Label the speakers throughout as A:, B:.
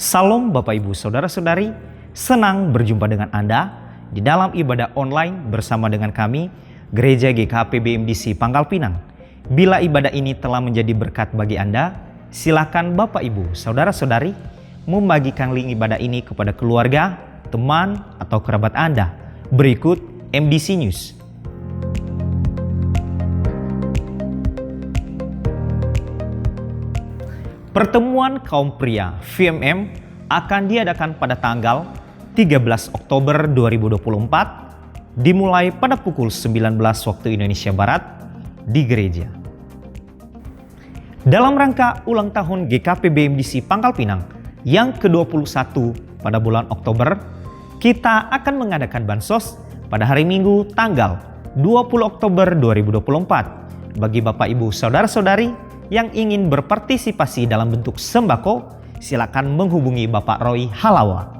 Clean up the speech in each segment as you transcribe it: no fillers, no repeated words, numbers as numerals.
A: Salam Bapak Ibu Saudara-saudari, senang berjumpa dengan Anda di dalam ibadah online bersama dengan kami, Gereja GKP BMDC Pangkal Pinang. Bila ibadah ini telah menjadi berkat bagi Anda, silakan Bapak Ibu Saudara-saudari membagikan link ibadah ini kepada keluarga, teman, atau kerabat Anda. Berikut MDC News. Pertemuan kaum pria VMM akan diadakan pada tanggal 13 Oktober 2024 dimulai pada pukul 19 waktu Indonesia Barat di gereja. Dalam rangka ulang tahun GKP BMDC Pangkal Pinang yang ke-21 pada bulan Oktober, kita akan mengadakan bansos pada hari Minggu tanggal 20 Oktober 2024 bagi Bapak Ibu Saudara-saudari yang ingin berpartisipasi dalam bentuk sembako. Silakan menghubungi Bapak Roy Halawa.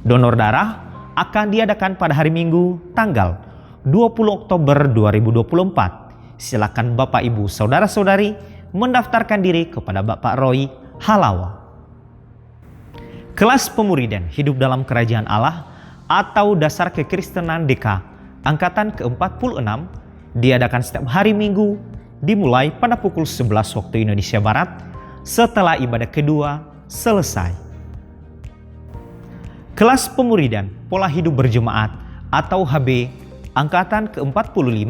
A: Donor darah akan diadakan pada hari Minggu tanggal 20 Oktober 2024. Silakan Bapak Ibu Saudara-saudari mendaftarkan diri kepada Bapak Roy Halawa. Kelas Pemuridan Hidup dalam Kerajaan Allah atau Dasar Kekristenan DK Angkatan ke-46 diadakan setiap hari Minggu dimulai pada pukul 11 waktu Indonesia Barat setelah ibadah kedua selesai. Kelas Pemuridan Pola Hidup Berjemaat atau HB Angkatan ke-45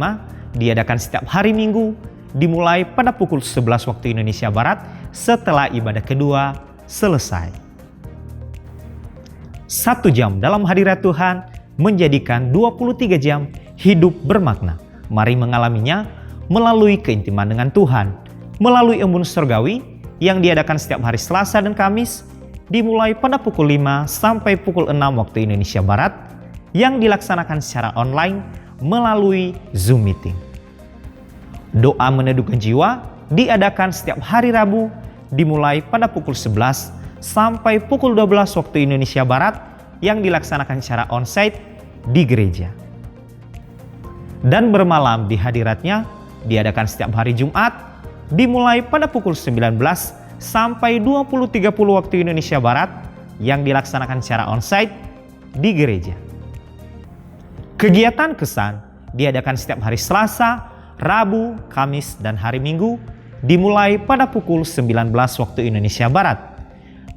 A: diadakan setiap hari Minggu dimulai pada pukul 11 waktu Indonesia Barat setelah ibadah kedua selesai. 1 jam dalam hadirat Tuhan menjadikan 23 jam hidup bermakna. Mari mengalaminya melalui keintiman dengan Tuhan, melalui embun surgawi yang diadakan setiap hari Selasa dan Kamis, dimulai pada pukul 5 sampai pukul 6 waktu Indonesia Barat, yang dilaksanakan secara online melalui Zoom Meeting. Doa meneduhkan jiwa diadakan setiap hari Rabu, dimulai pada pukul 11 sampai pukul 12 waktu Indonesia Barat, yang dilaksanakan secara onsite di gereja. Dan bermalam di hadiratnya diadakan setiap hari Jumat, dimulai pada pukul 19 sampai 20.30 waktu Indonesia Barat, yang dilaksanakan secara onsite di gereja. Kegiatan kesan diadakan setiap hari Selasa, Rabu, Kamis, dan hari Minggu, dimulai pada pukul 19 waktu Indonesia Barat.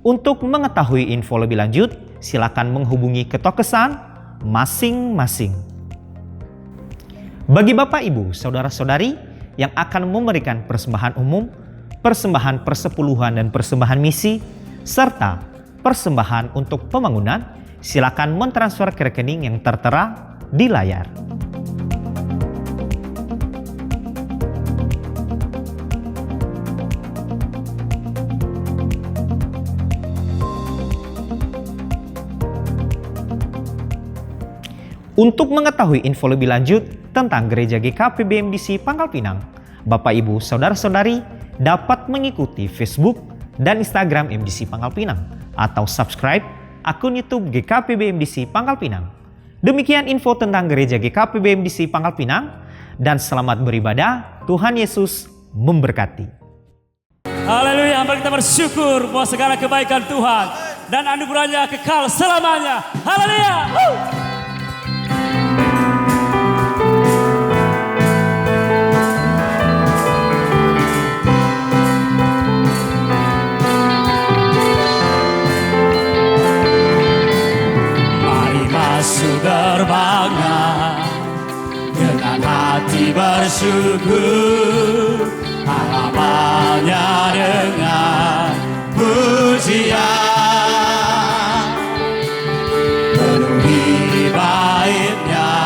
A: Untuk mengetahui info lebih lanjut, silakan menghubungi ketua kesan masing-masing. Bagi Bapak Ibu Saudara-saudari yang akan memberikan persembahan umum, persembahan persepuluhan dan persembahan misi, serta persembahan untuk pembangunan, silakan mentransfer ke rekening yang tertera di layar. Untuk mengetahui info lebih lanjut tentang Gereja GKP BMDC Pangkal Pinang, Bapak Ibu Saudara-saudari dapat mengikuti Facebook dan Instagram MDC Pangkal Pinang atau subscribe akun YouTube GKP BMDC Pangkal Pinang. Demikian info tentang Gereja GKP BMDC Pangkal Pinang, dan selamat beribadah. Tuhan Yesus memberkati.
B: Haleluya, mari kita bersyukur bahwa segala kebaikan Tuhan dan anugerahnya kekal selamanya. Haleluya. Terbanglah dengan hati bersyukur, harapannya dengan pujian, penuhi baitnya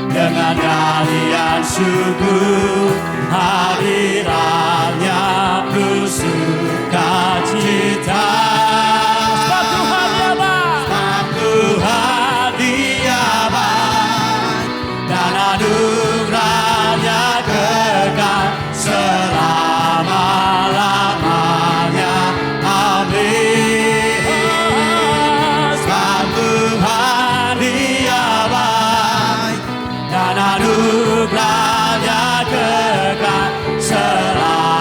B: dengan nyanyian syukur, hadirannya penuh sukacita. Anugerahnya kekal selamanya.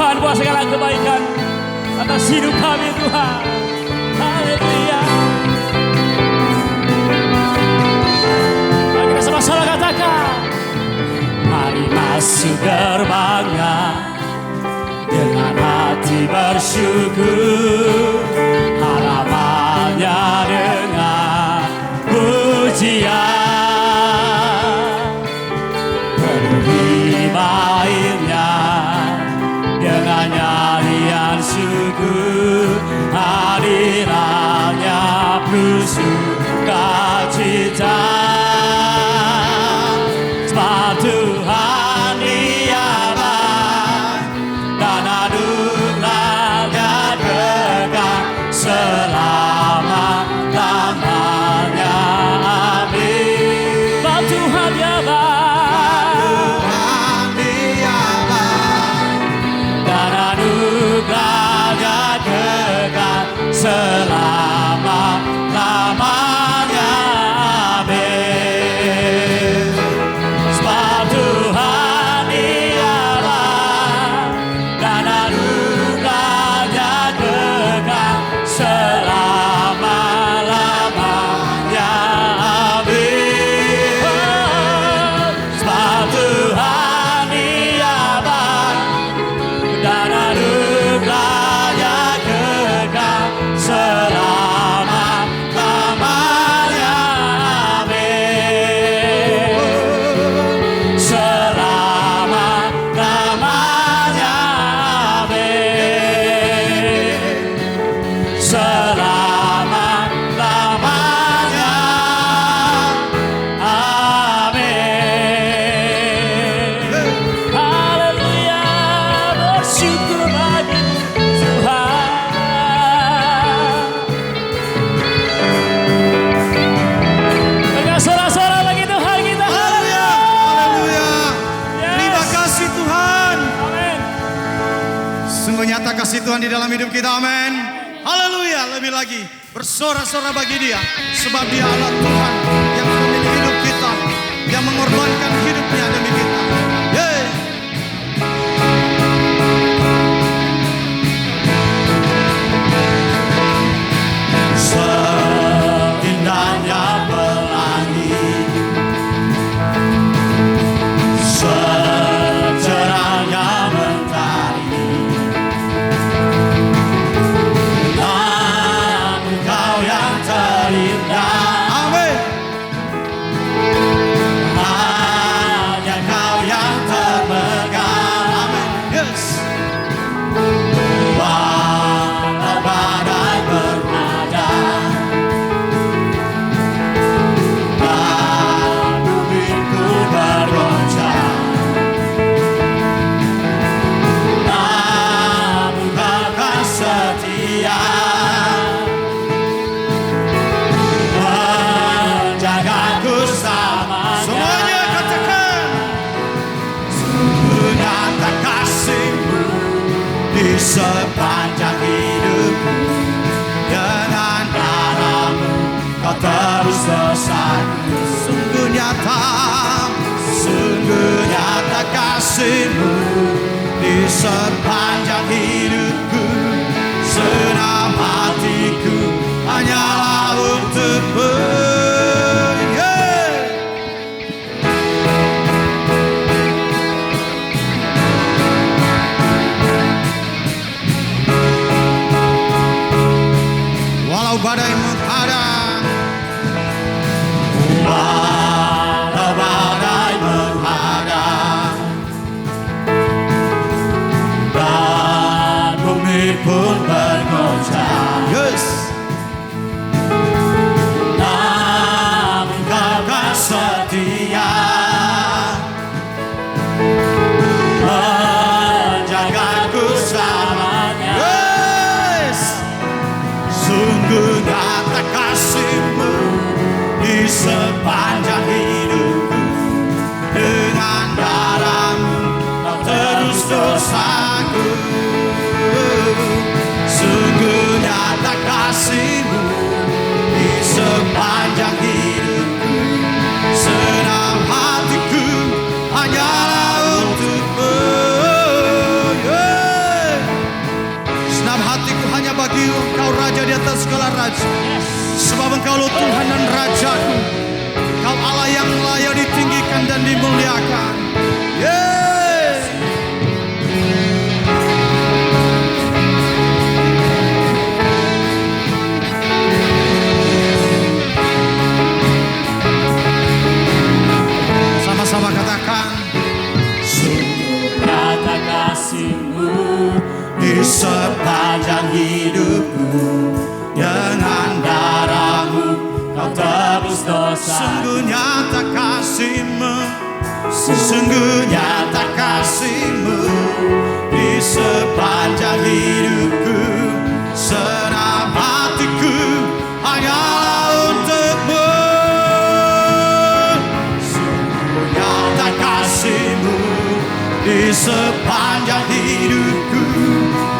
B: Tuhan buat segala kebaikan atas hidup kami Tuhan. Haleluya. Mari kita sama-sama katakan, mari masuk gerbangnya dengan hati bersyukur, harapannya dengan pujian, penuhi baitnya dengan nyanyian syukur, hadirannya penuh sukacita. Sebab Tuhan Dia baik dan anugerahnya kekal selama-lamanya. Amin. Sebab Tuhan Dia baik dan anugerahnya kekal selama-lamanya. Amin. Sebab Tuhan Dia baik dan anugerahnya kekal selama-lamanya. Amin. Sebab Tuhan Dia baik dan anugerahnya kekal selama-lamanya. Amin. Selama-lamanya. Amin. Selama-lamanya. Amin. Haleluya, bersyukur bagi Tuhan. Dengan suara-suara bagi Tuhan kita.
C: Haleluya. Haleluya. Terima kasih Tuhan.
B: Amin.
C: Sungguh nyata kasih Tuhan di dalam hidup kita. Amin. Haleluya. Lebih lagi bersorak-sorak bagi Dia, sebab Dia adalah Tuhan yang memilih hidup kita, yang mengorbankan hidupnya demi kita. Yeay. Seindahnya pelangi, secerahnya mentari, namun Kau yang terindah. Amin. Hanya Kau yang termegah. Amin. Yes. Walau badai bernada dan bumiku bergoncang, namun Kau kan setia menjagaku selamanya. Semuanya katakan, sungguh nyata kasih-Mu di sepanjang hidupku. Dengan darah-Mu Kau terus bersatu. Sungguh nyata kasih-Mu di sepanjang hidupku. Senam hatiku hanyalah untuk-Mu. Yeah. Walau badai menghadang, walau badai menghadang, dan bumi pun bergoncang. Yes. Namun Kau kan setia menjagaku selamanya. Yes. Sungguh nyata kasih-Mu di sepanjang hidupku. Dengan darah-Mu Kau terus dosaku. Sungguh nyata kasih-Mu di sepanjang hidupku. Senam hatiku hanyalah untuk-Mu. Yeah. Raja. Sebab Engkau Tuhan dan Rajaku. Kau Allah yang layak ditinggikan dan dimuliakan. Yes. Sama-sama katakan.
B: Sungguh nyata kasih-Mu di sepanjang hidupku. Dengan darah-Mu Kau tebus dosa.
C: Sungguh nyata kasih-Mu, sungguh nyata kasih-Mu di sepanjang hidupku. Senam hatiku hanyalah untuk-Mu. Sungguh nyata kasih-Mu di sepanjang hidupku.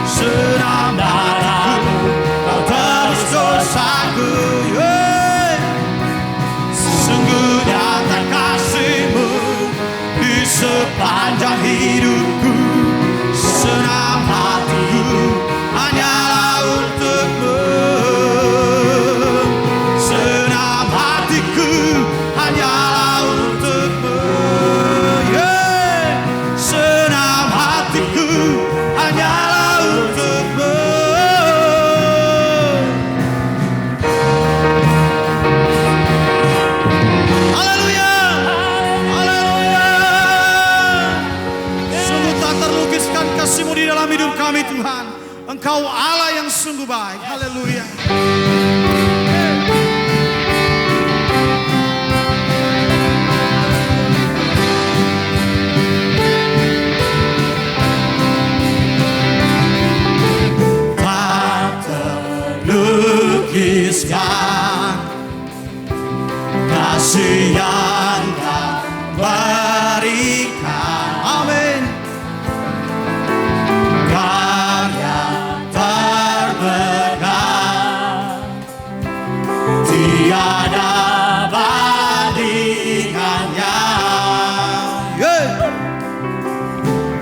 C: Senam hatiku Kau tebus dosaku. Sungguh nyata kasih-Mu di sepanjang hidupku. Senam hatiku hanyalah untuk-Mu. Senam hatiku hanyalah untuk-Mu. Senam hatiku hanyalah untuk-Mu. Haleluya. Haleluya. Sungguh tak terlukiskan kasih-Mu di dalam hidup kami Tuhan. Engkau Allah yang sungguh baik. Haleluya. Tak terlukiskan kasih yang Kau berikan. Amin. Karya termegah, tiada bandingannya.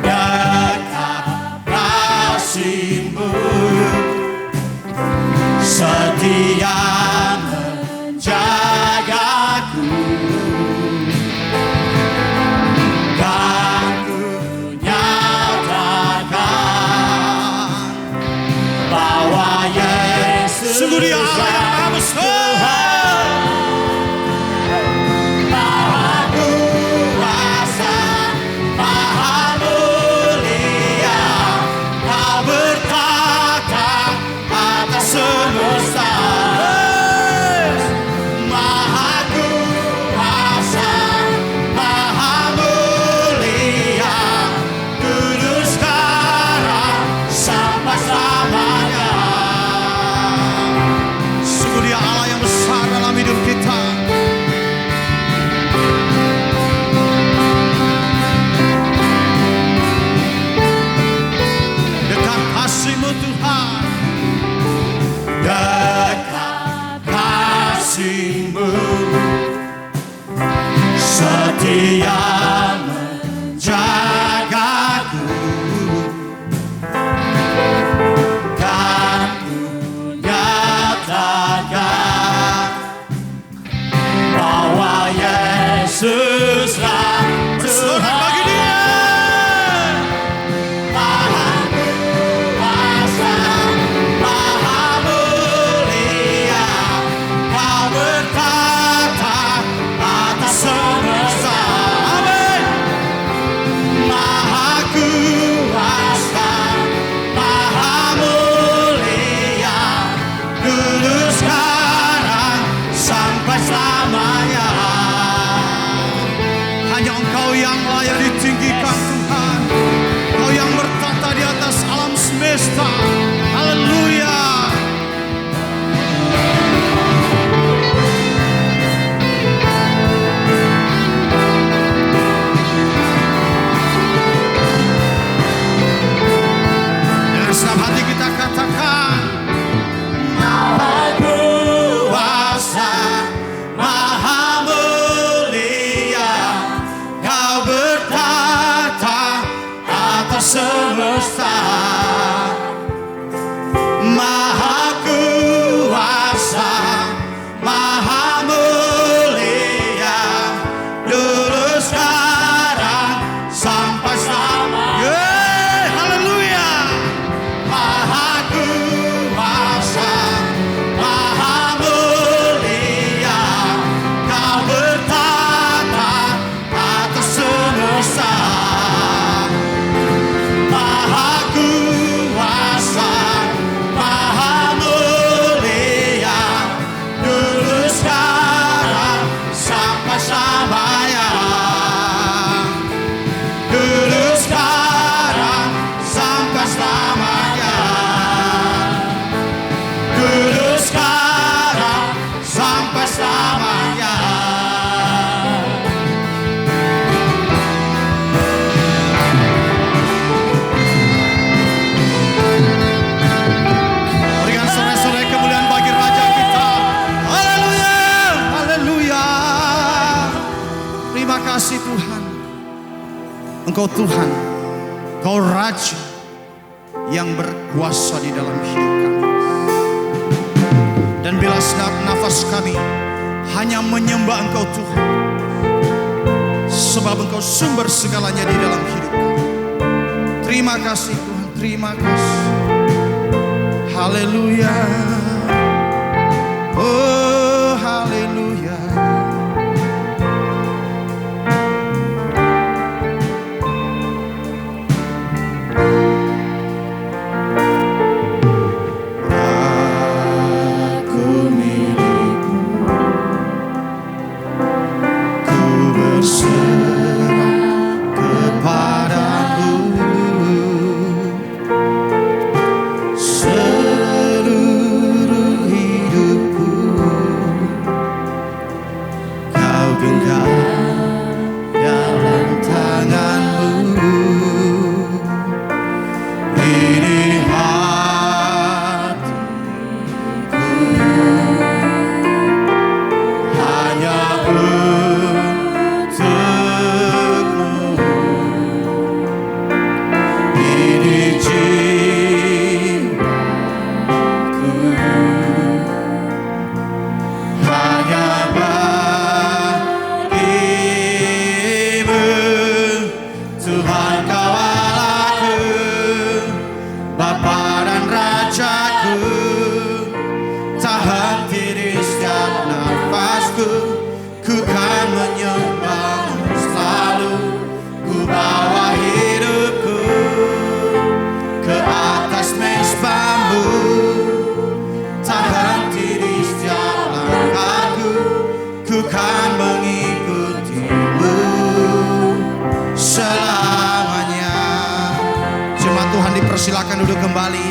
C: Dekat kasih-Mu, setia menjagaku. Dan ku nyatakan bahwa Yesus sungguh Dia Allah yang Maha Besar, Maha Kuasa, Maha Mulia. Kau bertata atas semesta. Maha Kuasa, Maha Mulia, kudus sekarang sampai selamanya. Sungguh Dia Allah yang besar Engkau Tuhan, Kau Raja yang berkuasa di dalam hidup kami. Dan bila segenap nafas kami hanya menyembah Engkau Tuhan, sebab Engkau sumber segalanya di dalam hidup kami. Terima kasih Tuhan, terima kasih. Haleluya. Oh haleluya. Silakan duduk kembali.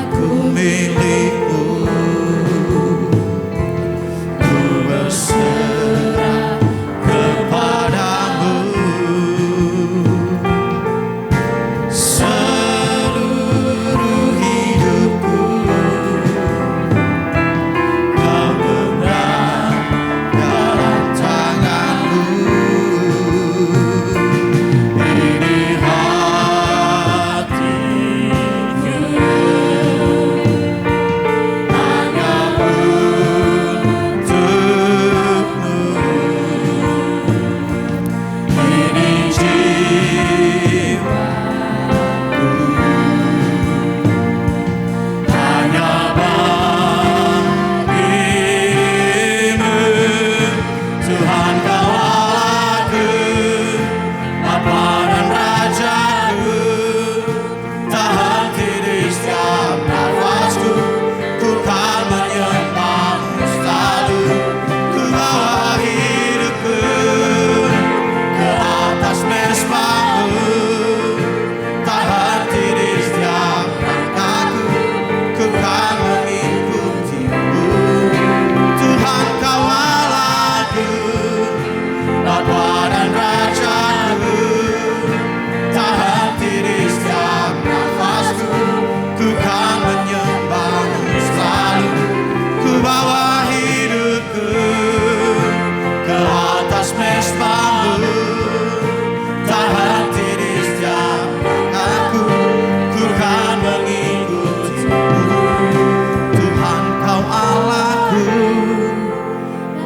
C: Aku milikmu, ku berserah kepadamu. Seluruh hidupku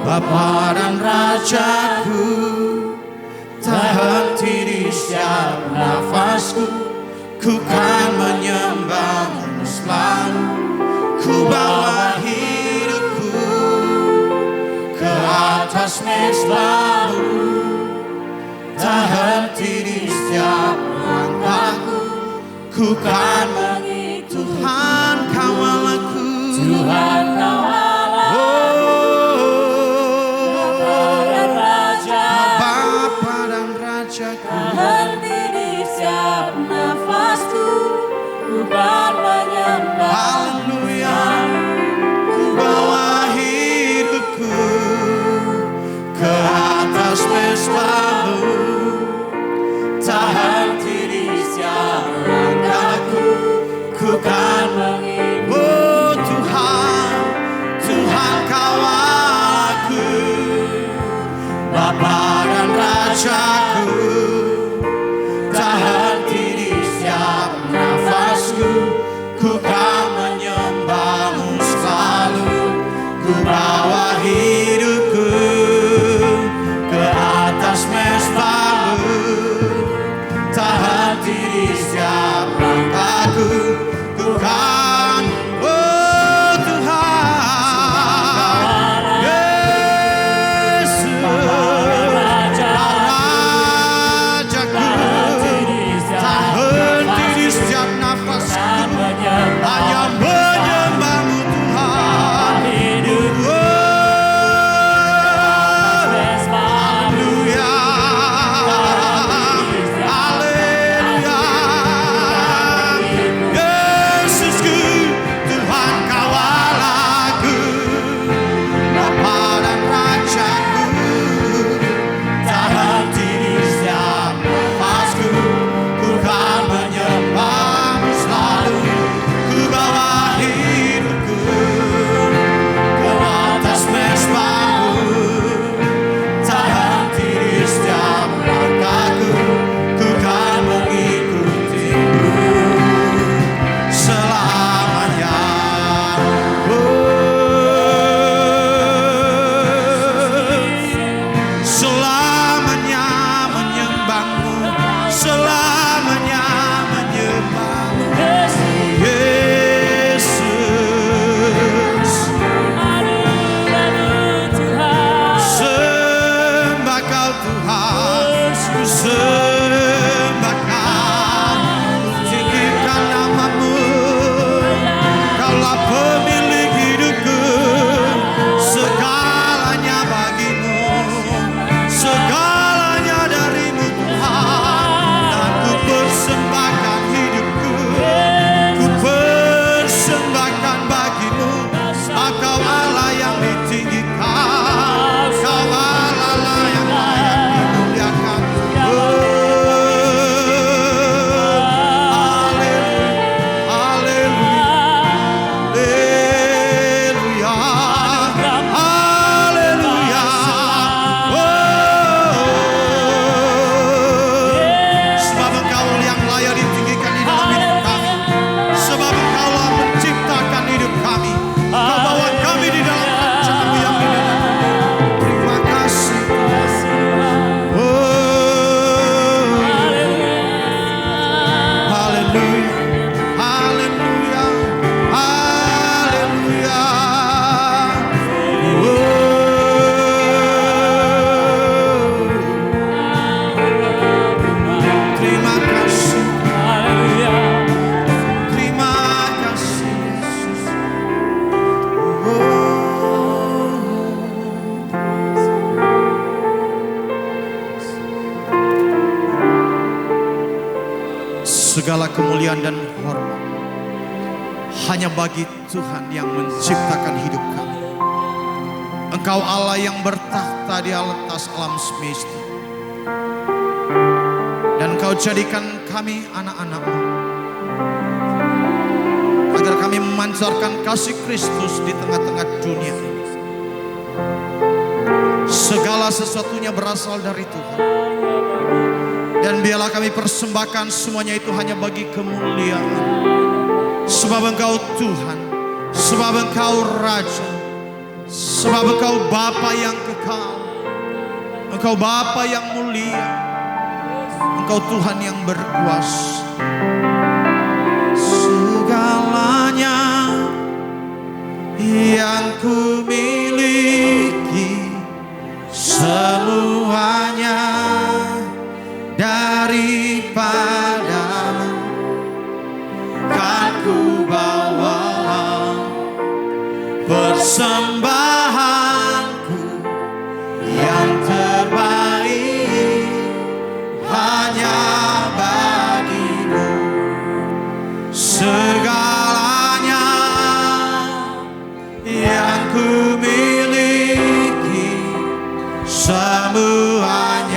C: Bapa dan Rajaku, tak henti di setiap nafasku. Ku kan menyembahmu selalu. Ku bawa hidupku ke atas mezbahu. Tak henti di setiap langkahku. Ku kan mengikuti Tuhan kawal aku. Tuhan kawal.
D: Henti di setiap nafasku, ku kan menyembah.
C: Haleluya. Ku bawa hidupku ke atas mezbahu. Tak henti di setiap langkahku. Ku Bapa dan Rajaku, tak henti di setiap nafasku, ku kan menyembahmu selalu. Ku bawa hidupku ke atas mezbahmu, tak henti di setiap langkahku, ku kan, oh Tuhan, Yesus, Rajaku, tak henti di setiap nafasku, hanya menyembahmu Tuhan. Haleluya, haleluya, Yesusku, Tuhan kawal aku, Bapa dan Rajaku, tak henti di setiap nafasku, ku kan menyembahmu selalu. Ku bawa hidupku ke atas mezbahmu, tak henti di setiap langkahku, ku kan mengikutimu selamanya. Selamanya menyembahmu, selamanya menyembahmu, Yesus. Sembah kau Tuhan, ku sembah kau, tinggikan namamu. Kaulah pemilik hidupku, segalanya bagimu, segalanya darimu Tuhan. Dan ku persembahkan hidupku, ku persembahkan bagimu. Engkau Allah yang ditinggikan, Kau Allah yang layak dimuliakan. Haleluya, haleluya, haleluya, sebab Engkau yang layak ditinggikan di dalam hidup kami, sebab Engkaulah menciptakan hidup kami, Kau bawa kami di dalam rencana-Mu yang indah. Terima kasih. Haleluya, haleluya, haleluya. Terima kasih, terima kasih Yesus. Segala kemuliaan dan hormat hanya bagi Tuhan yang menciptakan hidup kami. Engkau Allah yang bertahta di atas alam semesta, dan Engkau jadikan kami anak-anak-Mu, agar kami memancarkan kasih Kristus di tengah-tengah dunia ini. Segala sesuatunya berasal dari Tuhan, dan biarlah kami persembahkan semuanya itu hanya bagi kemuliaan. Sebab Engkau Tuhan, sebab Engkau Raja, sebab Engkau Bapa yang kekal, Engkau Bapa yang mulia, Engkau Tuhan yang berkuasa. Segalanya yang ku miliki, semuanya daripadamu, kan ku bawa persembahanku yang terbaik hanya bagimu. Segalanya yang ku miliki, semuanya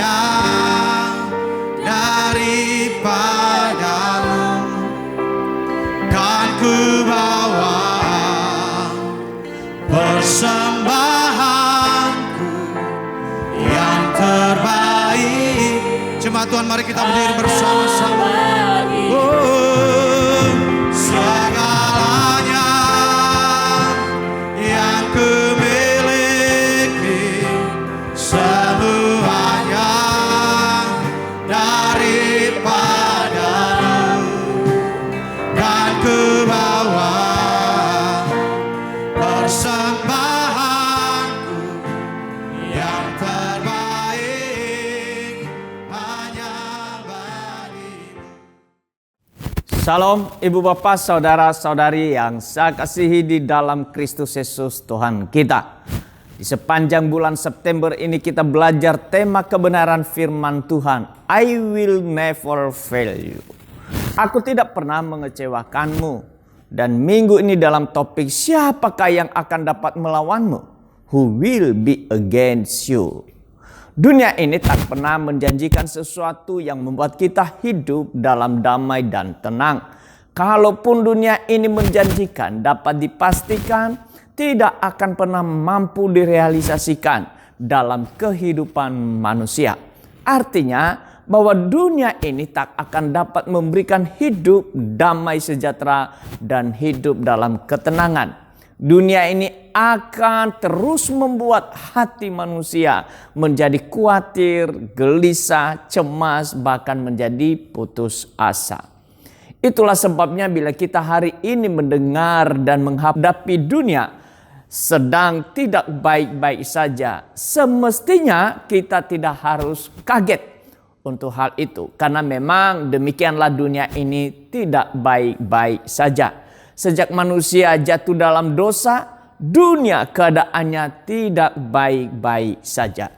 C: hadirat Tuhan, mari kita berdiri bersama-sama. Segalanya yang kumiliki, semuanya daripadamu, dan ku bawa persembahanku yang terbaik hanya bagimu.
E: Salam Ibu Bapak, Saudara-saudari yang saya kasihi di dalam Kristus Yesus Tuhan kita. Di sepanjang bulan September ini kita belajar tema kebenaran firman Tuhan. I will never fail you. Aku tidak pernah mengecewakanmu. Dan minggu ini dalam topik siapakah yang akan dapat melawanmu? Who will be against you? Dunia ini tak pernah menjanjikan sesuatu yang membuat kita hidup dalam damai dan tenang. Kalaupun dunia ini menjanjikan, dapat dipastikan tidak akan pernah mampu direalisasikan dalam kehidupan manusia. Artinya bahwa dunia ini tak akan dapat memberikan hidup damai sejahtera dan hidup dalam ketenangan. Dunia ini akan terus membuat hati manusia menjadi khawatir, gelisah, cemas, bahkan menjadi putus asa. Itulah sebabnya bila kita hari ini mendengar dan menghadapi dunia sedang tidak baik-baik saja, semestinya kita tidak harus kaget untuk hal itu. Karena memang demikianlah dunia ini tidak baik-baik saja. Sejak manusia jatuh dalam dosa, dunia keadaannya tidak baik-baik saja.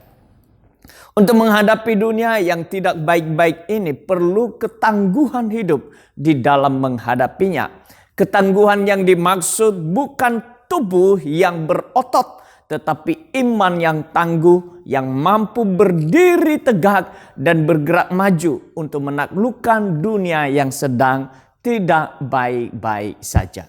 E: Untuk menghadapi dunia yang tidak baik-baik ini perlu ketangguhan hidup di dalam menghadapinya. Ketangguhan yang dimaksud bukan tubuh yang berotot, tetapi iman yang tangguh yang mampu berdiri tegak dan bergerak maju untuk menaklukkan dunia yang sedang tidak baik-baik saja.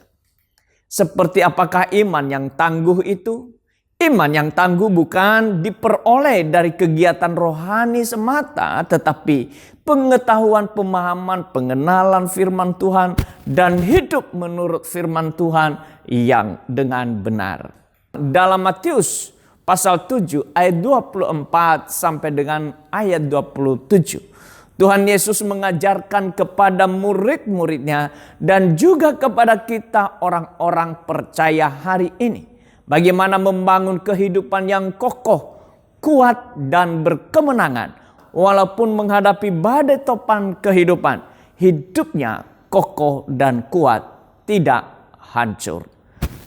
E: Seperti apakah iman yang tangguh itu? Iman yang tangguh bukan diperoleh dari kegiatan rohani semata, tetapi pengetahuan, pemahaman, pengenalan firman Tuhan dan hidup menurut firman Tuhan yang dengan benar. Dalam Matius pasal 7 ayat 24 sampai dengan ayat 27. Tuhan Yesus mengajarkan kepada murid-muridnya dan juga kepada kita orang-orang percaya hari ini. Bagaimana membangun kehidupan yang kokoh, kuat dan berkemenangan. Walaupun menghadapi badai topan kehidupan, hidupnya kokoh dan kuat, tidak hancur.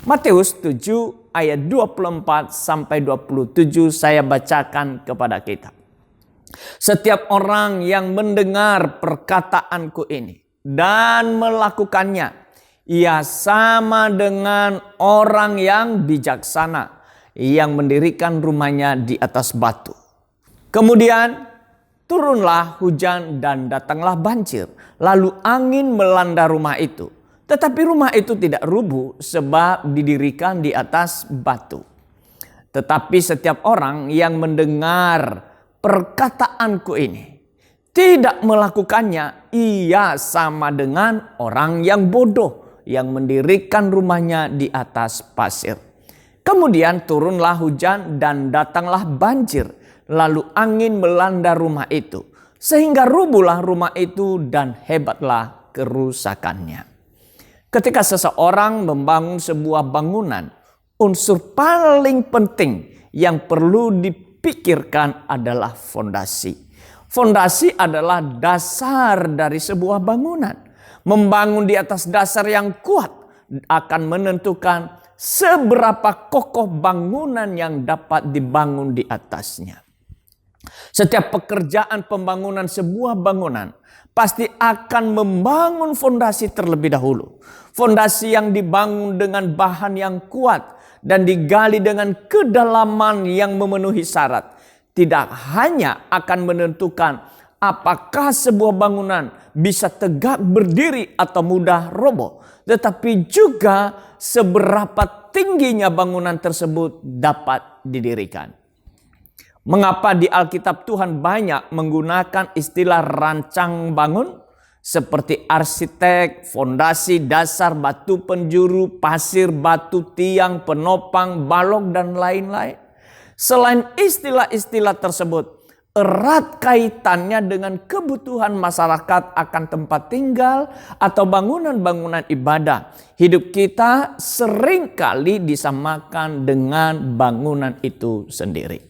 E: Matius 7 ayat 24 sampai 27 saya bacakan kepada kita. Setiap orang yang mendengar perkataanku ini dan melakukannya, ia sama dengan orang yang bijaksana yang mendirikan rumahnya di atas batu. Kemudian turunlah hujan dan datanglah banjir, lalu angin melanda rumah itu. Tetapi rumah itu tidak rubuh sebab didirikan di atas batu. Tetapi setiap orang yang mendengar perkataanku ini tidak melakukannya, ia sama dengan orang yang bodoh yang mendirikan rumahnya di atas pasir. Kemudian turunlah hujan dan datanglah banjir, lalu angin melanda rumah itu, sehingga rubuhlah rumah itu dan hebatlah kerusakannya. Ketika seseorang membangun sebuah bangunan, unsur paling penting yang perlu dipikirkan adalah fondasi. Fondasi adalah dasar dari sebuah bangunan. Membangun di atas dasar yang kuat akan menentukan seberapa kokoh bangunan yang dapat dibangun di atasnya. Setiap pekerjaan pembangunan sebuah bangunan pasti akan membangun fondasi terlebih dahulu. Fondasi yang dibangun dengan bahan yang kuat dan digali dengan kedalaman yang memenuhi syarat. Tidak hanya akan menentukan apakah sebuah bangunan bisa tegak berdiri atau mudah roboh, tetapi juga seberapa tingginya bangunan tersebut dapat didirikan. Mengapa di Alkitab Tuhan banyak menggunakan istilah rancang bangun? Seperti arsitek, fondasi, dasar, batu penjuru, pasir, batu, tiang, penopang, balok, dan lain-lain. Selain istilah-istilah tersebut, erat kaitannya dengan kebutuhan masyarakat akan tempat tinggal atau bangunan-bangunan ibadah. Hidup kita seringkali disamakan dengan bangunan itu sendiri.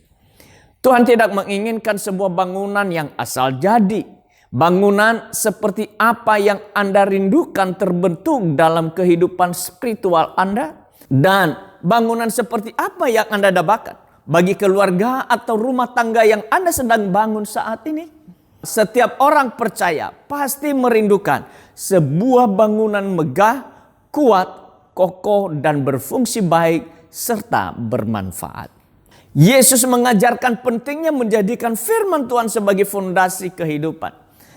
E: Tuhan tidak menginginkan sebuah bangunan yang asal jadi. Bangunan seperti apa yang Anda rindukan terbentuk dalam kehidupan spiritual Anda? Dan bangunan seperti apa yang Anda dambakan bagi keluarga atau rumah tangga yang Anda sedang bangun saat ini? Setiap orang percaya pasti merindukan sebuah bangunan megah, kuat, kokoh, dan berfungsi baik serta bermanfaat. Yesus mengajarkan pentingnya menjadikan firman Tuhan sebagai fondasi kehidupan.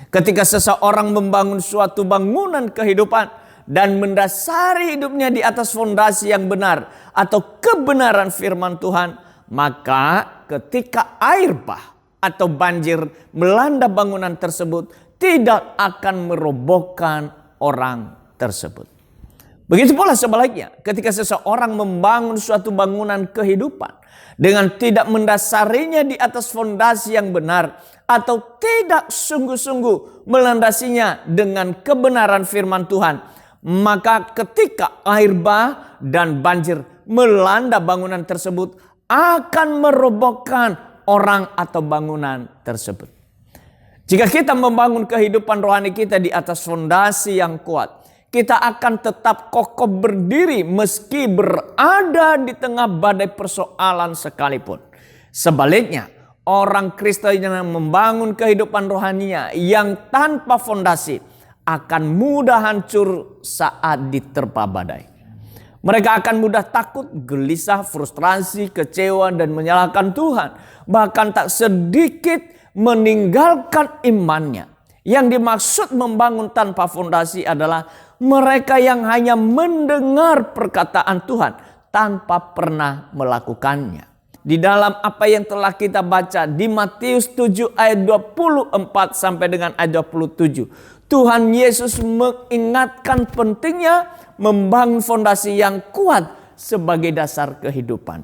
E: Ketika seseorang membangun suatu bangunan kehidupan dan mendasari hidupnya di atas fondasi yang benar atau kebenaran firman Tuhan, maka ketika air bah atau banjir melanda bangunan tersebut, tidak akan merobohkan orang tersebut. Begitu pula sebaliknya, ketika seseorang membangun suatu bangunan kehidupan dengan tidak mendasarinya di atas fondasi yang benar atau tidak sungguh-sungguh melandasinya dengan kebenaran firman Tuhan, maka ketika air bah dan banjir melanda bangunan tersebut akan merobohkan orang atau bangunan tersebut. Jika kita membangun kehidupan rohani kita di atas fondasi yang kuat, kita akan tetap kokoh berdiri meski berada di tengah badai persoalan sekalipun. Sebaliknya, orang Kristen yang membangun kehidupan rohaninya yang tanpa fondasi akan mudah hancur saat diterpa badai. Mereka akan mudah takut, gelisah, frustrasi, kecewa, dan menyalahkan Tuhan. Bahkan tak sedikit meninggalkan imannya. Yang dimaksud membangun tanpa fondasi adalah mereka yang hanya mendengar perkataan Tuhan tanpa pernah melakukannya. Di dalam apa yang telah kita baca di Matius 7 ayat 24 sampai dengan ayat 27. Tuhan Yesus mengingatkan pentingnya membangun fondasi yang kuat sebagai dasar kehidupan.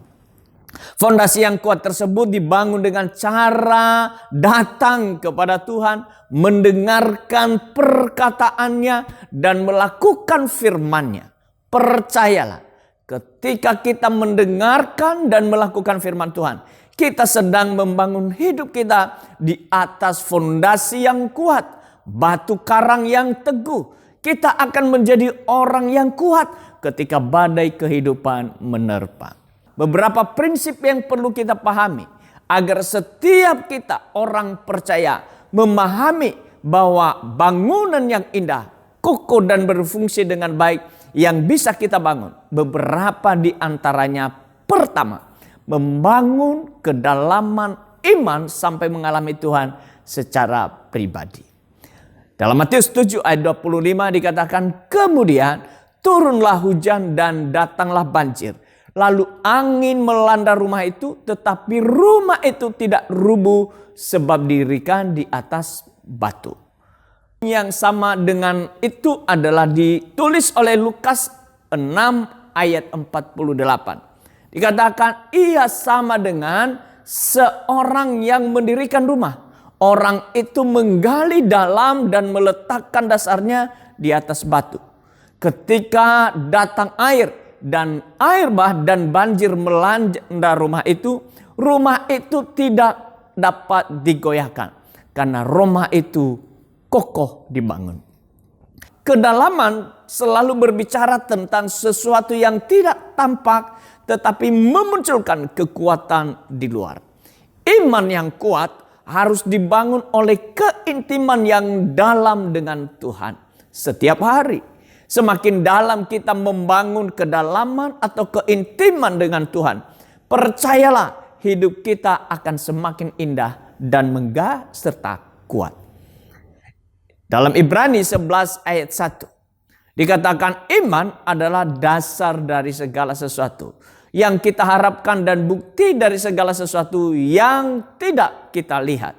E: Fondasi yang kuat tersebut dibangun dengan cara datang kepada Tuhan, mendengarkan perkataannya, dan melakukan firman-Nya. Percayalah, ketika kita mendengarkan dan melakukan firman Tuhan, kita sedang membangun hidup kita di atas fondasi yang kuat, batu karang yang teguh. Kita akan menjadi orang yang kuat ketika badai kehidupan menerpa. Beberapa prinsip yang perlu kita pahami agar setiap kita orang percaya memahami bahwa bangunan yang indah, kokoh, dan berfungsi dengan baik yang bisa kita bangun. Beberapa di antaranya, pertama, membangun kedalaman iman sampai mengalami Tuhan secara pribadi. Dalam Matius 7 ayat 25 dikatakan, kemudian turunlah hujan dan datanglah banjir. Lalu angin melanda rumah itu, tetapi rumah itu tidak rubuh sebab didirikan di atas batu. Yang sama dengan itu adalah ditulis oleh Lukas 6 ayat 48. Dikatakan ia sama dengan seorang yang mendirikan rumah. Orang itu menggali dalam dan meletakkan dasarnya di atas batu. Ketika datang air dan air bah dan banjir melanda rumah itu tidak dapat digoyahkan karena rumah itu kokoh dibangun. Kedalaman selalu berbicara tentang sesuatu yang tidak tampak tetapi memunculkan kekuatan di luar. Iman yang kuat harus dibangun oleh keintiman yang dalam dengan Tuhan setiap hari. Semakin dalam kita membangun kedalaman atau keintiman dengan Tuhan, percayalah hidup kita akan semakin indah dan megah serta kuat. Dalam Ibrani 11 ayat 1 dikatakan iman adalah dasar dari segala sesuatu yang kita harapkan dan bukti dari segala sesuatu yang tidak kita lihat.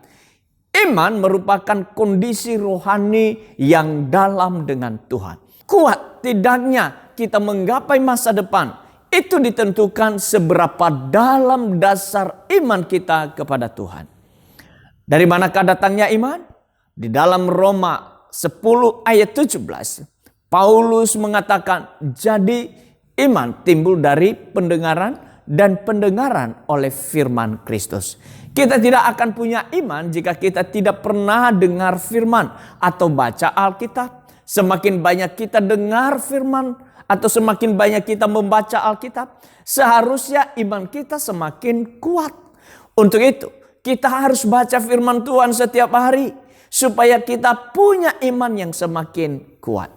E: Iman merupakan kondisi rohani yang dalam dengan Tuhan. Kuat tidaknya kita menggapai masa depan itu ditentukan seberapa dalam dasar iman kita kepada Tuhan. Dari manakah datangnya iman? Di dalam Roma 10 ayat 17, Paulus mengatakan, jadi iman timbul dari pendengaran dan pendengaran oleh firman Kristus. Kita tidak akan punya iman jika kita tidak pernah dengar firman atau baca Alkitab. Semakin banyak kita dengar firman atau semakin banyak kita membaca Alkitab, seharusnya iman kita semakin kuat. Untuk itu, kita harus baca firman Tuhan setiap hari supaya kita punya iman yang semakin kuat.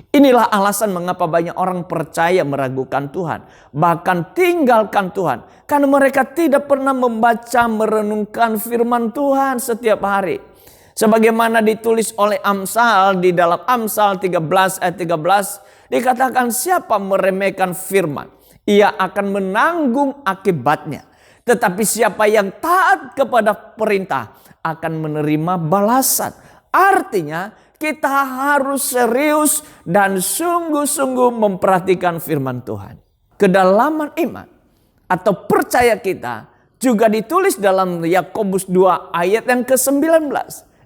E: Inilah alasan mengapa banyak orang percaya meragukan Tuhan, bahkan tinggalkan Tuhan, karena mereka tidak pernah membaca merenungkan firman Tuhan setiap hari. Sebagaimana ditulis oleh Amsal di dalam Amsal 13 ayat 13, dikatakan siapa meremehkan firman, ia akan menanggung akibatnya. Tetapi siapa yang taat kepada perintah akan menerima balasan. Artinya kita harus serius dan sungguh-sungguh memperhatikan firman Tuhan. Kedalaman iman atau percaya kita juga ditulis dalam Yakobus 2 ayat yang ke-19.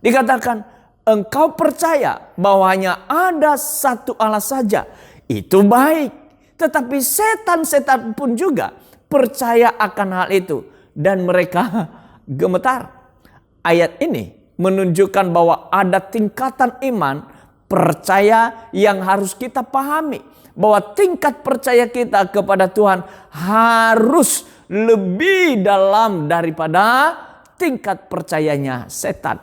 E: Dikatakan, engkau percaya bahwa hanya ada satu Allah saja. Itu baik. Tetapi setan-setan pun juga percaya akan hal itu. Dan mereka gemetar. Ayat ini menunjukkan bahwa ada tingkatan iman percaya yang harus kita pahami. Bahwa tingkat percaya kita kepada Tuhan harus lebih dalam daripada tingkat percayanya setan.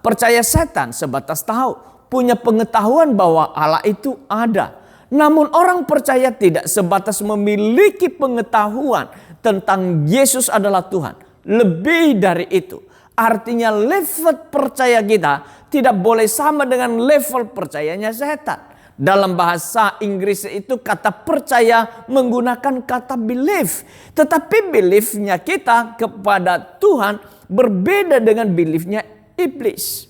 E: Percaya setan sebatas tahu, punya pengetahuan bahwa Allah itu ada. Namun orang percaya tidak sebatas memiliki pengetahuan tentang Yesus adalah Tuhan. Lebih dari itu. Artinya level percaya kita tidak boleh sama dengan level percayanya setan. Dalam bahasa Inggris itu kata percaya menggunakan kata belief. Tetapi beliefnya kita kepada Tuhan berbeda dengan beliefnya iblis.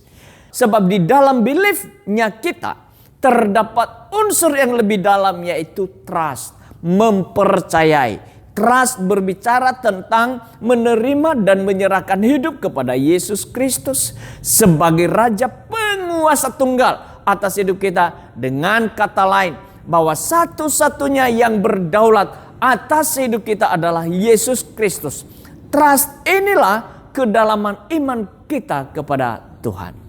E: Sebab di dalam beliefnya kita terdapat unsur yang lebih dalam yaitu trust. Mempercayai. Trust berbicara tentang menerima dan menyerahkan hidup kepada Yesus Kristus sebagai Raja penguasa tunggal atas hidup kita. Dengan kata lain, bahwa satu-satunya yang berdaulat atas hidup kita adalah Yesus Kristus. Trust inilah kedalaman iman kita kepada Tuhan.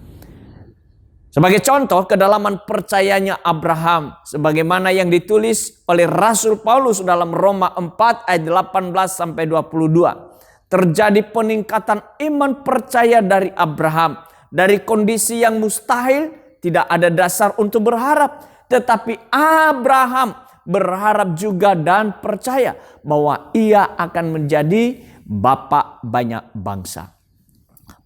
E: Sebagai contoh, kedalaman percayanya Abraham sebagaimana yang ditulis oleh Rasul Paulus dalam Roma 4 ayat 18 sampai 22. Terjadi peningkatan iman percaya dari Abraham. Dari kondisi yang mustahil, tidak ada dasar untuk berharap. Tetapi Abraham berharap juga dan percaya bahwa ia akan menjadi bapa banyak bangsa.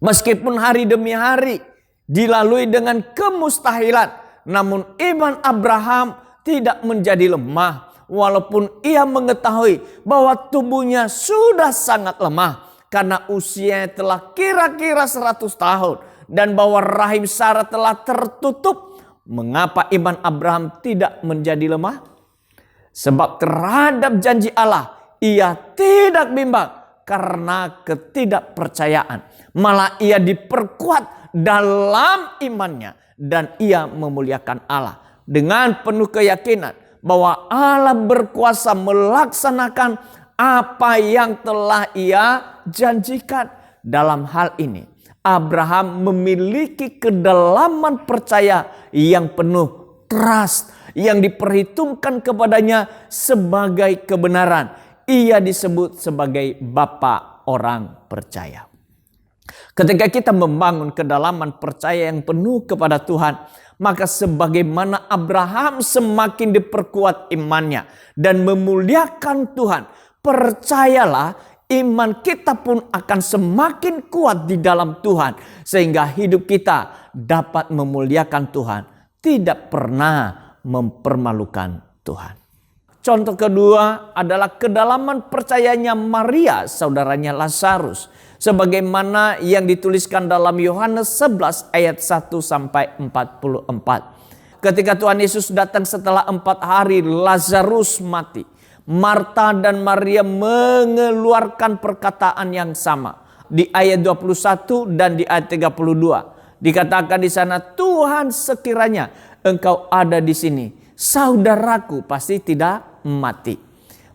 E: Meskipun hari demi hari dilalui dengan kemustahilan, namun iman Abraham tidak menjadi lemah. Walaupun ia mengetahui bahwa tubuhnya sudah sangat lemah karena usianya telah kira-kira 100 tahun. Dan bahwa rahim Sarah telah tertutup. Mengapa iman Abraham tidak menjadi lemah? Sebab terhadap janji Allah ia tidak bimbang karena ketidakpercayaan. Malah ia diperkuat dalam imannya dan ia memuliakan Allah dengan penuh keyakinan bahwa Allah berkuasa melaksanakan apa yang telah ia janjikan. Dalam hal ini Abraham memiliki kedalaman percaya yang penuh trust yang diperhitungkan kepadanya sebagai kebenaran. Ia disebut sebagai bapa orang percaya. Ketika kita membangun kedalaman percaya yang penuh kepada Tuhan, maka sebagaimana Abraham semakin diperkuat imannya dan memuliakan Tuhan, percayalah iman kita pun akan semakin kuat di dalam Tuhan. Sehingga hidup kita dapat memuliakan Tuhan, tidak pernah mempermalukan Tuhan. Contoh kedua adalah kedalaman percayanya Maria, saudaranya Lazarus. Sebagaimana yang dituliskan dalam Yohanes 11 ayat 1 sampai 44. Ketika Tuhan Yesus datang setelah 4 hari, Lazarus mati. Marta dan Maria mengeluarkan perkataan yang sama. Di ayat 21 dan di ayat 32. Dikatakan di sana, Tuhan sekiranya engkau ada di sini, saudaraku pasti tidak mati.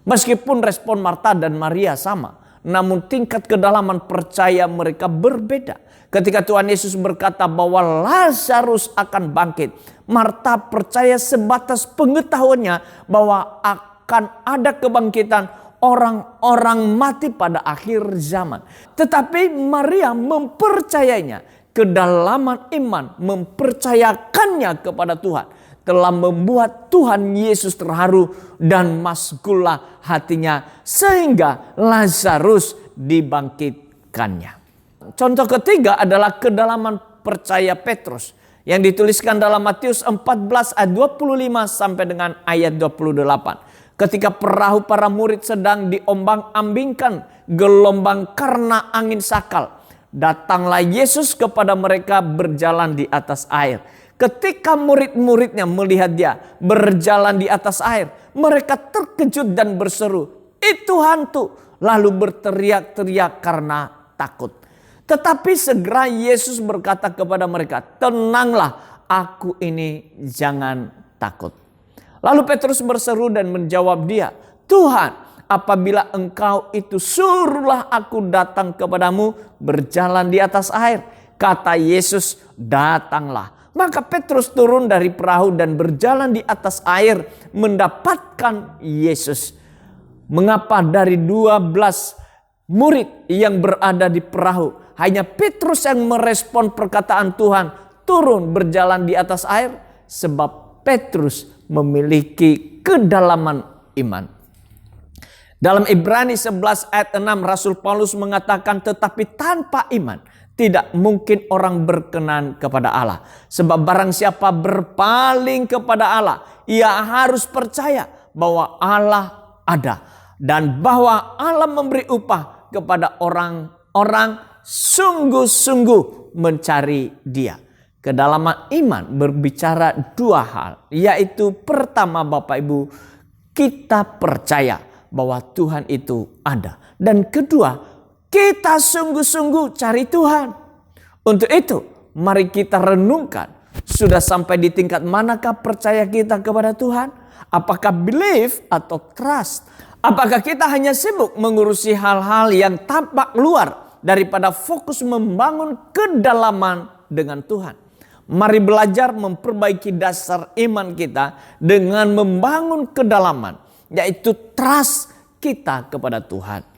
E: Meskipun respon Marta dan Maria sama, namun tingkat kedalaman percaya mereka berbeda. Ketika Tuhan Yesus berkata bahwa Lazarus akan bangkit, Marta percaya sebatas pengetahuannya bahwa akan ada kebangkitan orang-orang mati pada akhir zaman. Tetapi Maria mempercayainya. Kedalaman iman mempercayakannya kepada Tuhan telah membuat Tuhan Yesus terharu dan masgullah hatinya sehingga Lazarus dibangkitkannya. Contoh ketiga adalah kedalaman percaya Petrus yang dituliskan dalam Matius 14 ayat 25 sampai dengan ayat 28. Ketika perahu para murid sedang diombang-ambingkan gelombang karena angin sakal, datanglah Yesus kepada mereka berjalan di atas air. Ketika murid-muridnya melihat dia berjalan di atas air, mereka terkejut dan berseru, "Itu hantu!" Lalu berteriak-teriak karena takut. Tetapi segera Yesus berkata kepada mereka, "Tenanglah, aku ini, jangan takut." Lalu Petrus berseru dan menjawab dia, "Tuhan, apabila engkau itu, suruhlah aku datang kepadamu berjalan di atas air." Kata Yesus, "Datanglah." Maka Petrus turun dari perahu dan berjalan di atas air mendapatkan Yesus. Mengapa dari 12 murid yang berada di perahu, hanya Petrus yang merespon perkataan Tuhan turun berjalan di atas air? Sebab Petrus memiliki kedalaman iman. Dalam Ibrani 11 ayat 6 Rasul Paulus mengatakan, tetapi tanpa iman tidak mungkin orang berkenan kepada Allah. Sebab barang siapa berpaling kepada Allah, ia harus percaya bahwa Allah ada. Dan bahwa Allah memberi upah kepada orang-orang sungguh-sungguh mencari dia. Kedalaman iman berbicara dua hal. Yaitu pertama Bapak Ibu, kita percaya bahwa Tuhan itu ada. Dan kedua, kita sungguh-sungguh cari Tuhan. Untuk itu, mari kita renungkan. Sudah sampai di tingkat manakah percaya kita kepada Tuhan? Apakah belief atau trust? Apakah kita hanya sibuk mengurusi hal-hal yang tampak luar daripada fokus membangun kedalaman dengan Tuhan? Mari belajar memperbaiki dasar iman kita dengan membangun kedalaman, yaitu trust kita kepada Tuhan.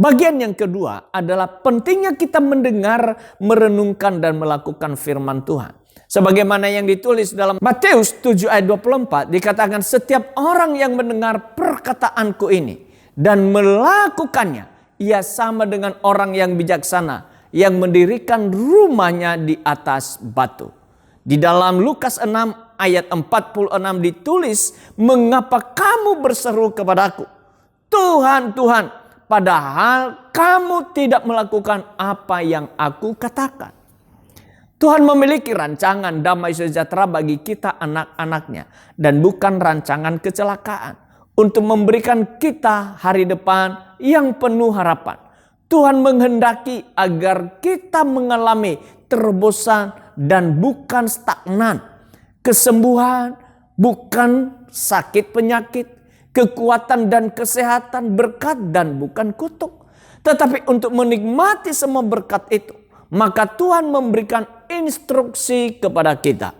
E: Bagian yang kedua adalah pentingnya kita mendengar, merenungkan dan melakukan firman Tuhan. Sebagaimana yang ditulis dalam Matius 7 ayat 24 dikatakan, setiap orang yang mendengar perkataanku ini dan melakukannya, ia sama dengan orang yang bijaksana yang mendirikan rumahnya di atas batu. Di dalam Lukas 6 ayat 46 ditulis, mengapa kamu berseru kepadaku, Tuhan, Tuhan, padahal kamu tidak melakukan apa yang aku katakan. Tuhan memiliki rancangan damai sejahtera bagi kita anak-anaknya. Dan bukan rancangan kecelakaan. Untuk memberikan kita hari depan yang penuh harapan. Tuhan menghendaki agar kita mengalami terobosan dan bukan stagnan. Kesembuhan bukan sakit penyakit. Kekuatan dan kesehatan, berkat dan bukan kutuk. Tetapi untuk menikmati semua berkat itu, maka Tuhan memberikan instruksi kepada kita.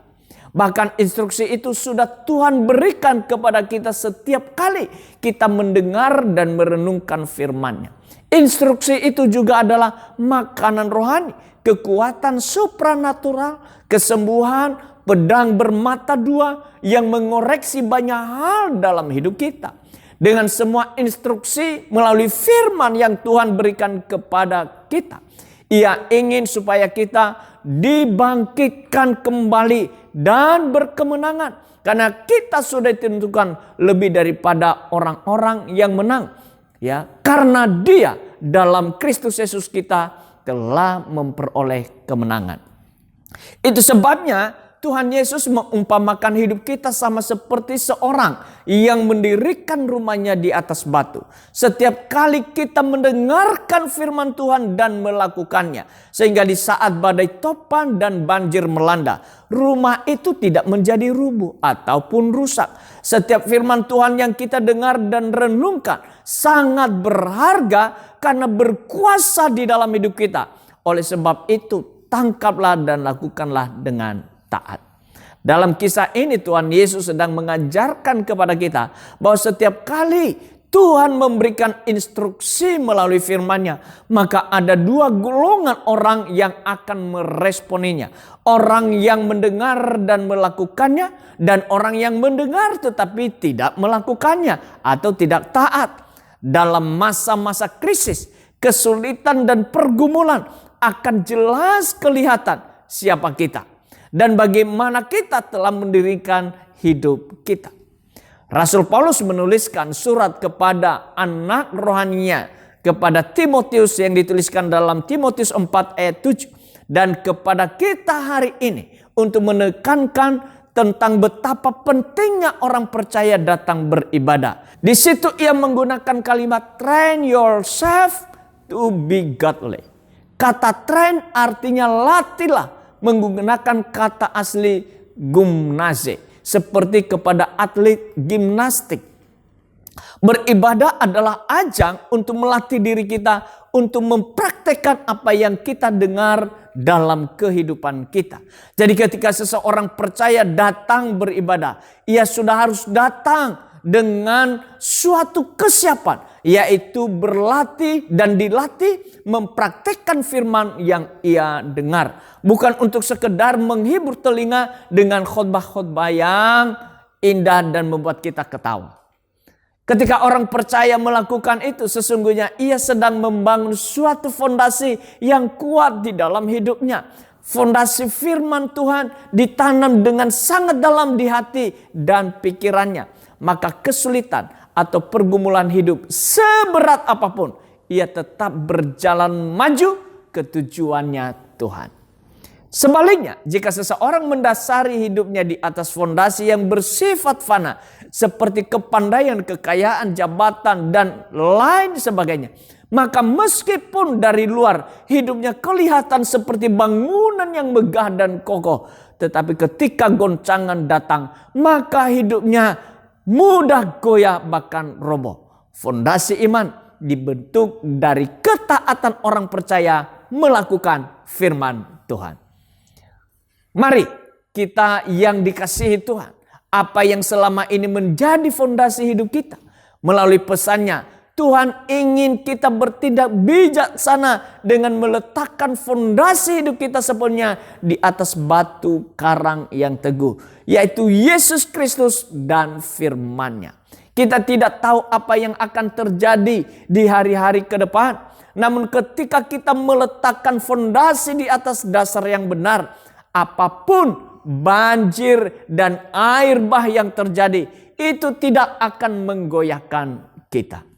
E: Bahkan instruksi itu sudah Tuhan berikan kepada kita setiap kali kita mendengar dan merenungkan firman-Nya. Instruksi itu juga adalah makanan rohani, kekuatan supranatural, kesembuhan, pedang bermata dua yang mengoreksi banyak hal dalam hidup kita. Dengan semua instruksi melalui firman yang Tuhan berikan kepada kita. Ia ingin supaya kita dibangkitkan kembali dan berkemenangan. Karena kita sudah ditentukan lebih daripada orang-orang yang menang. Ya, karena Dia dalam Kristus Yesus kita telah memperoleh kemenangan. Itu sebabnya Tuhan Yesus mengumpamakan hidup kita sama seperti seorang yang mendirikan rumahnya di atas batu. Setiap kali kita mendengarkan firman Tuhan dan melakukannya, sehingga di saat badai topan dan banjir melanda, rumah itu tidak menjadi rubuh ataupun rusak. Setiap firman Tuhan yang kita dengar dan renungkan sangat berharga karena berkuasa di dalam hidup kita. Oleh sebab itu, tangkaplah dan lakukanlah dengan taat. Dalam kisah ini Tuhan Yesus sedang mengajarkan kepada kita bahwa setiap kali Tuhan memberikan instruksi melalui firman-Nya, maka ada dua golongan orang yang akan meresponinya. Orang yang mendengar dan melakukannya, dan orang yang mendengar tetapi tidak melakukannya atau tidak taat. Dalam masa-masa krisis, kesulitan dan pergumulan akan jelas kelihatan siapa kita dan bagaimana kita telah mendirikan hidup kita. Rasul Paulus menuliskan surat kepada anak rohaninya, kepada Timotius yang dituliskan dalam Timotius 4 ayat 7. Dan kepada kita hari ini untuk menekankan tentang betapa pentingnya orang percaya datang beribadah. Di situ ia menggunakan kalimat train yourself to be godly. Kata train artinya latihlah, menggunakan kata asli gymnase, seperti kepada atlet gimnastik. Beribadah adalah ajang untuk melatih diri kita untuk mempraktekkan apa yang kita dengar dalam kehidupan kita. Jadi ketika seseorang percaya datang beribadah, ia sudah harus datang dengan suatu kesiapan, yaitu berlatih dan dilatih mempraktikkan firman yang ia dengar. Bukan untuk sekedar menghibur telinga dengan khotbah-khotbah yang indah dan membuat kita ketawa. Ketika orang percaya melakukan itu, sesungguhnya ia sedang membangun suatu fondasi yang kuat di dalam hidupnya. Fondasi firman Tuhan ditanam dengan sangat dalam di hati dan pikirannya. Maka kesulitan atau pergumulan hidup seberat apapun, ia tetap berjalan maju ke tujuannya Tuhan. Sebaliknya, jika seseorang mendasari hidupnya di atas fondasi yang bersifat fana, seperti kepandaian, kekayaan, jabatan, dan lain sebagainya, maka meskipun dari luar hidupnya kelihatan seperti bangunan yang megah dan kokoh, tetapi ketika goncangan datang, maka hidupnya mudah goyah bahkan roboh. Fondasi iman dibentuk dari ketaatan orang percaya melakukan firman Tuhan. Mari kita yang dikasihi Tuhan, apa yang selama ini menjadi fondasi hidup kita, melalui pesannya Tuhan ingin kita bertindak bijaksana dengan meletakkan fondasi hidup kita sepenuhnya di atas batu karang yang teguh, yaitu Yesus Kristus dan firman-Nya. Kita tidak tahu apa yang akan terjadi di hari-hari ke depan. Namun ketika kita meletakkan fondasi di atas dasar yang benar, apapun banjir dan air bah yang terjadi, itu tidak akan menggoyahkan kita.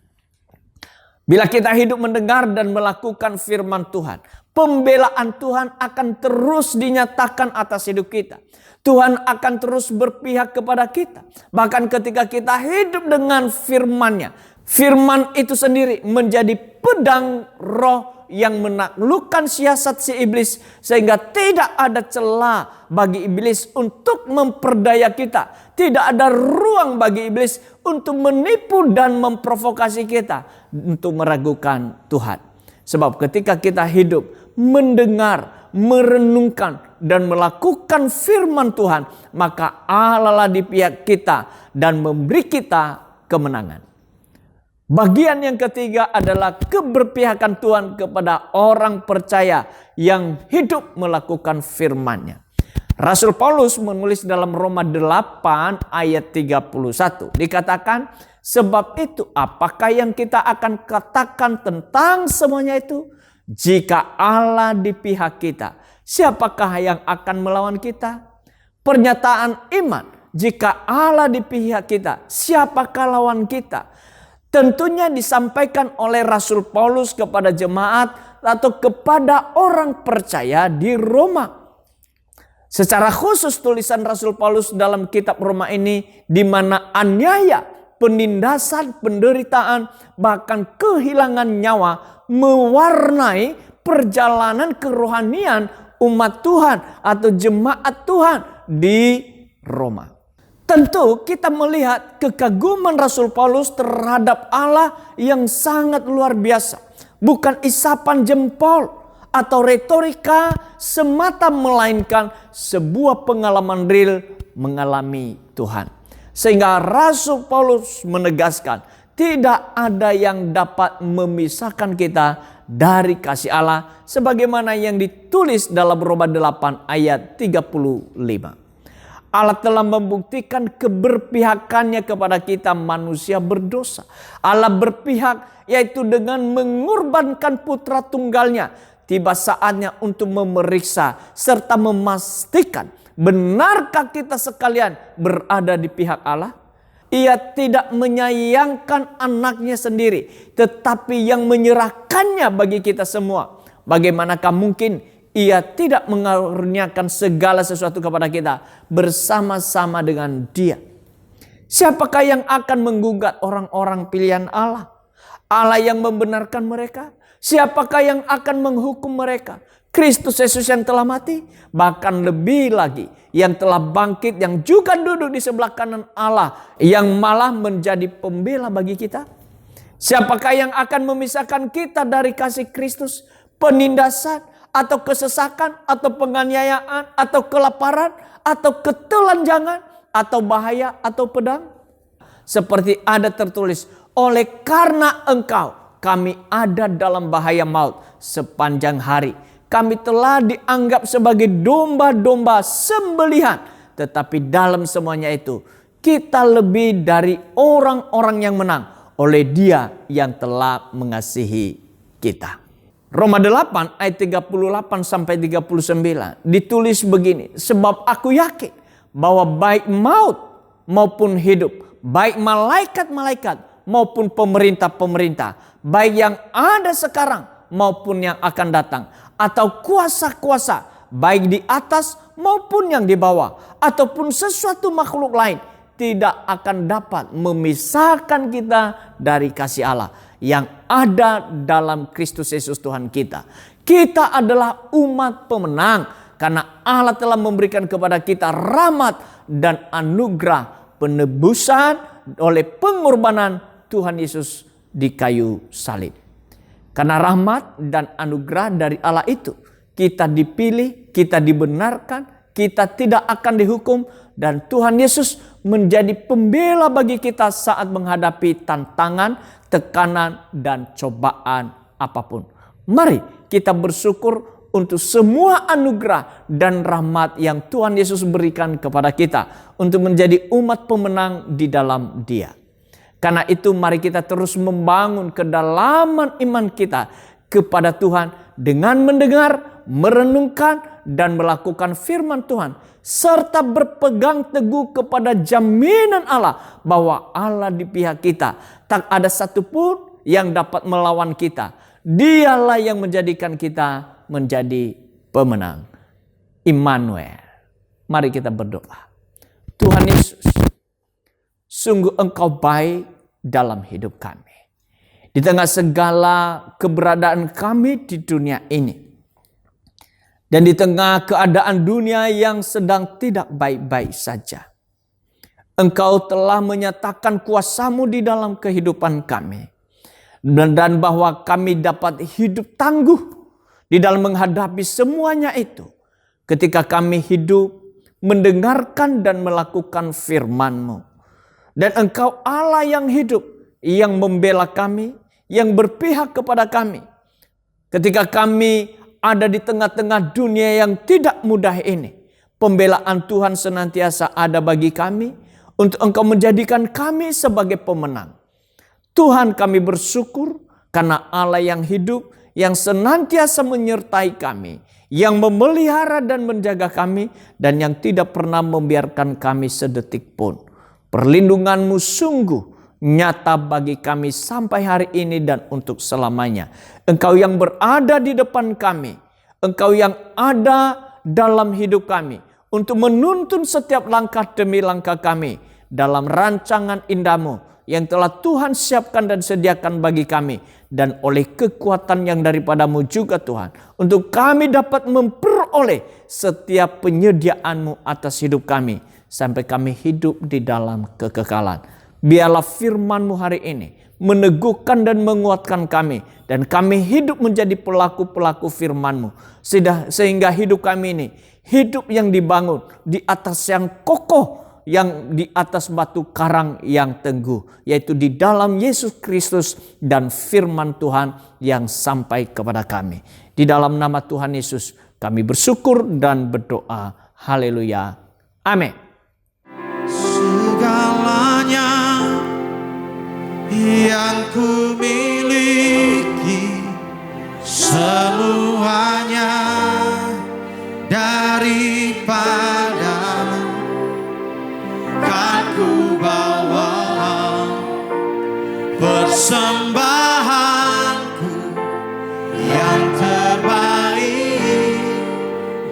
E: Bila kita hidup mendengar dan melakukan firman Tuhan, pembelaan Tuhan akan terus dinyatakan atas hidup kita. Tuhan akan terus berpihak kepada kita. Bahkan ketika kita hidup dengan firman-Nya, firman itu sendiri menjadi pedang roh yang menaklukkan siasat si iblis, sehingga tidak ada celah bagi iblis untuk memperdaya kita. Tidak ada ruang bagi iblis untuk menipu dan memprovokasi kita untuk meragukan Tuhan. Sebab ketika kita hidup mendengar, merenungkan dan melakukan firman Tuhan, maka Allah lah di pihak kita dan memberi kita kemenangan. Bagian yang ketiga adalah keberpihakan Tuhan kepada orang percaya yang hidup melakukan firman-Nya. Rasul Paulus menulis dalam Roma 8 ayat 31. Dikatakan, sebab itu apakah yang kita akan katakan tentang semuanya itu? Jika Allah di pihak kita, siapakah yang akan melawan kita? Pernyataan iman, jika Allah di pihak kita, siapakah lawan kita? Tentunya disampaikan oleh Rasul Paulus kepada jemaat atau kepada orang percaya di Roma. Secara khusus tulisan Rasul Paulus dalam kitab Roma ini, di mana aniaya, penindasan, penderitaan, bahkan kehilangan nyawa mewarnai perjalanan kerohanian umat Tuhan atau jemaat Tuhan di Roma. Tentu kita melihat kekaguman Rasul Paulus terhadap Allah yang sangat luar biasa. Bukan isapan jempol atau retorika semata, melainkan sebuah pengalaman real mengalami Tuhan. Sehingga Rasul Paulus menegaskan, tidak ada yang dapat memisahkan kita dari kasih Allah, sebagaimana yang ditulis dalam Roma 8 ayat 35. Allah telah membuktikan keberpihakannya kepada kita manusia berdosa. Allah berpihak yaitu dengan mengorbankan putra tunggalnya. Tiba saatnya untuk memeriksa serta memastikan benarkah kita sekalian berada di pihak Allah. Ia tidak menyayangkan anaknya sendiri, tetapi yang menyerahkannya bagi kita semua. Bagaimanakah mungkin Ia tidak mengaruniakan segala sesuatu kepada kita bersama-sama dengan Dia? Siapakah yang akan menggugat orang-orang pilihan Allah? Allah yang membenarkan mereka? Siapakah yang akan menghukum mereka? Kristus Yesus yang telah mati, bahkan lebih lagi yang telah bangkit, yang juga duduk di sebelah kanan Allah, yang malah menjadi pembela bagi kita. Siapakah yang akan memisahkan kita dari kasih Kristus? Penindasan atau kesesakan atau penganiayaan atau kelaparan atau ketelanjangan atau bahaya atau pedang? Seperti ada tertulis, oleh karena engkau kami ada dalam bahaya maut sepanjang hari. Kami telah dianggap sebagai domba-domba sembelihan. Tetapi dalam semuanya itu, kita lebih dari orang-orang yang menang oleh Dia yang telah mengasihi kita. Roma 8 ayat 38 sampai 39 ditulis begini. Sebab aku yakin bahwa baik maut maupun hidup, baik malaikat-malaikat maupun pemerintah-pemerintah, baik yang ada sekarang maupun yang akan datang, atau kuasa-kuasa, baik di atas maupun yang di bawah, ataupun sesuatu makhluk lain, tidak akan dapat memisahkan kita dari kasih Allah yang ada dalam Kristus Yesus Tuhan kita. Kita adalah umat pemenang karena Allah telah memberikan kepada kita rahmat dan anugerah penebusan oleh pengorbanan Tuhan Yesus di kayu salib. Karena rahmat dan anugerah dari Allah itu, kita dipilih, kita dibenarkan, kita tidak akan dihukum, dan Tuhan Yesus menjadi pembela bagi kita saat menghadapi tantangan, tekanan, dan cobaan apapun. Mari kita bersyukur untuk semua anugerah dan rahmat yang Tuhan Yesus berikan kepada kita untuk menjadi umat pemenang di dalam Dia. Karena itu mari kita terus membangun kedalaman iman kita kepada Tuhan dengan mendengar, merenungkan, dan melakukan firman Tuhan. Serta berpegang teguh kepada jaminan Allah bahwa Allah di pihak kita. Tak ada satupun yang dapat melawan kita. Dialah yang menjadikan kita menjadi pemenang. Immanuel. Mari kita berdoa. Tuhan Yesus, sungguh Engkau baik dalam hidup kami. Di tengah segala keberadaan kami di dunia ini. Dan di tengah keadaan dunia yang sedang tidak baik-baik saja. Engkau telah menyatakan kuasa-Mu di dalam kehidupan kami. Dan bahwa kami dapat hidup tangguh di dalam menghadapi semuanya itu. Ketika kami hidup, mendengarkan dan melakukan firman-Mu. Dan Engkau Allah yang hidup, yang membela kami, yang berpihak kepada kami. Ketika kami ada di tengah-tengah dunia yang tidak mudah ini, pembelaan Tuhan senantiasa ada bagi kami untuk Engkau menjadikan kami sebagai pemenang. Tuhan, kami bersyukur karena Allah yang hidup, yang senantiasa menyertai kami, yang memelihara dan menjaga kami, dan yang tidak pernah membiarkan kami sedetik pun. Perlindungan-Mu sungguh nyata bagi kami sampai hari ini dan untuk selamanya. Engkau yang berada di depan kami, Engkau yang ada dalam hidup kami, untuk menuntun setiap langkah demi langkah kami dalam rancangan indah-Mu yang telah Tuhan siapkan dan sediakan bagi kami, dan oleh kekuatan yang daripada-Mu juga Tuhan, untuk kami dapat memperoleh setiap penyediaan-Mu atas hidup kami, sampai kami hidup di dalam kekekalan. Biarlah firman-Mu hari ini meneguhkan dan menguatkan kami, dan kami hidup menjadi pelaku-pelaku firman-Mu, sehingga hidup kami ini hidup yang dibangun di atas yang kokoh, yang di atas batu karang yang teguh, yaitu di dalam Yesus Kristus dan firman Tuhan yang sampai kepada kami. Di dalam nama Tuhan Yesus kami bersyukur dan berdoa. Haleluya. Amin.
C: Segalanya yang ku miliki, semuanya daripada-Mu, kan ku bawa persembahanku yang terbaik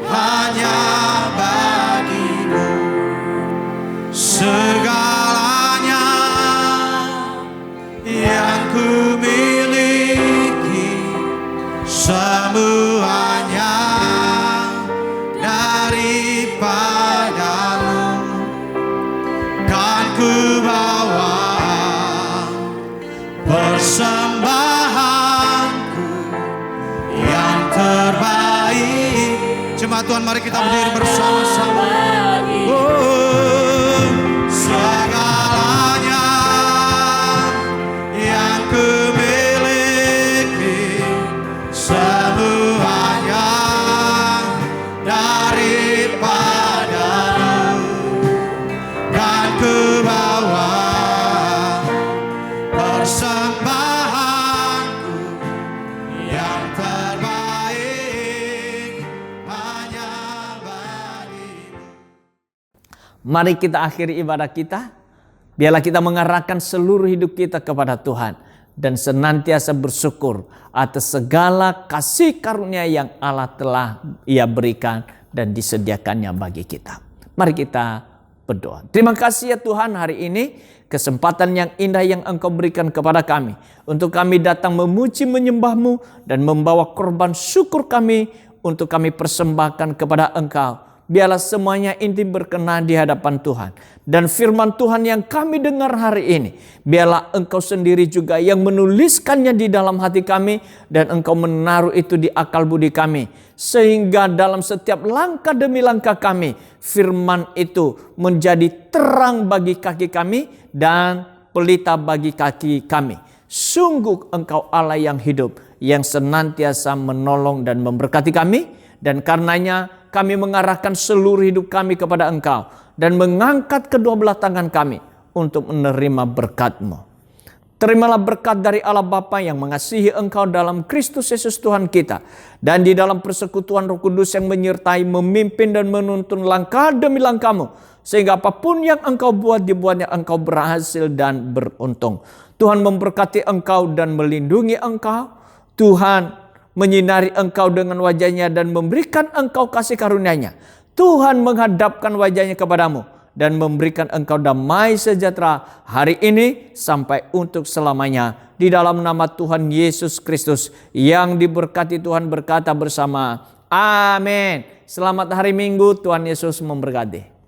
C: hanya bagi-Mu. Segalanya yang ku miliki, semuanya daripada-Mu, kan ku bawa persembahanku yang terbaik. Jemaat Tuhan, mari kita berdiri bersama-sama. Oh, segalanya yang ku miliki, semuanya daripada-Mu, kan ku bawa persembahanku yang terbaik hanya bagi-Mu.
E: Mari kita akhiri ibadah kita. Biarlah kita mengarahkan seluruh hidup kita kepada Tuhan, dan senantiasa bersyukur atas segala kasih karunia yang Allah telah Ia berikan dan disediakannya bagi kita. Mari kita berdoa. Terima kasih ya Tuhan, hari ini kesempatan yang indah yang Engkau berikan kepada kami, untuk kami datang memuji menyembah-Mu dan membawa korban syukur kami untuk kami persembahkan kepada Engkau. Biarlah semuanya intim berkenan di hadapan Tuhan. Dan firman Tuhan yang kami dengar hari ini, biarlah Engkau sendiri juga yang menuliskannya di dalam hati kami, dan Engkau menaruh itu di akal budi kami, sehingga dalam setiap langkah demi langkah kami, firman itu menjadi terang bagi kaki kami dan pelita bagi kaki kami. Sungguh Engkau Allah yang hidup, yang senantiasa menolong dan memberkati kami, dan karenanya kami mengarahkan seluruh hidup kami kepada Engkau, dan mengangkat kedua belah tangan kami untuk menerima berkat-Mu. Terimalah berkat dari Allah Bapa yang mengasihi Engkau dalam Kristus Yesus Tuhan kita, dan di dalam persekutuan Roh Kudus yang menyertai, memimpin dan menuntun langkah demi langkah-Mu, sehingga apapun yang Engkau buat, dibuatnya Engkau berhasil dan beruntung. Tuhan memberkati Engkau dan melindungi Engkau. Tuhan menyinari Engkau dengan wajah-Nya dan memberikan Engkau kasih karunia-Nya. Tuhan menghadapkan wajah-Nya kepadamu dan memberikan Engkau damai sejahtera hari ini sampai untuk selamanya. Di dalam nama Tuhan Yesus Kristus yang diberkati Tuhan berkata bersama, amin. Selamat hari Minggu, Tuhan Yesus memberkati.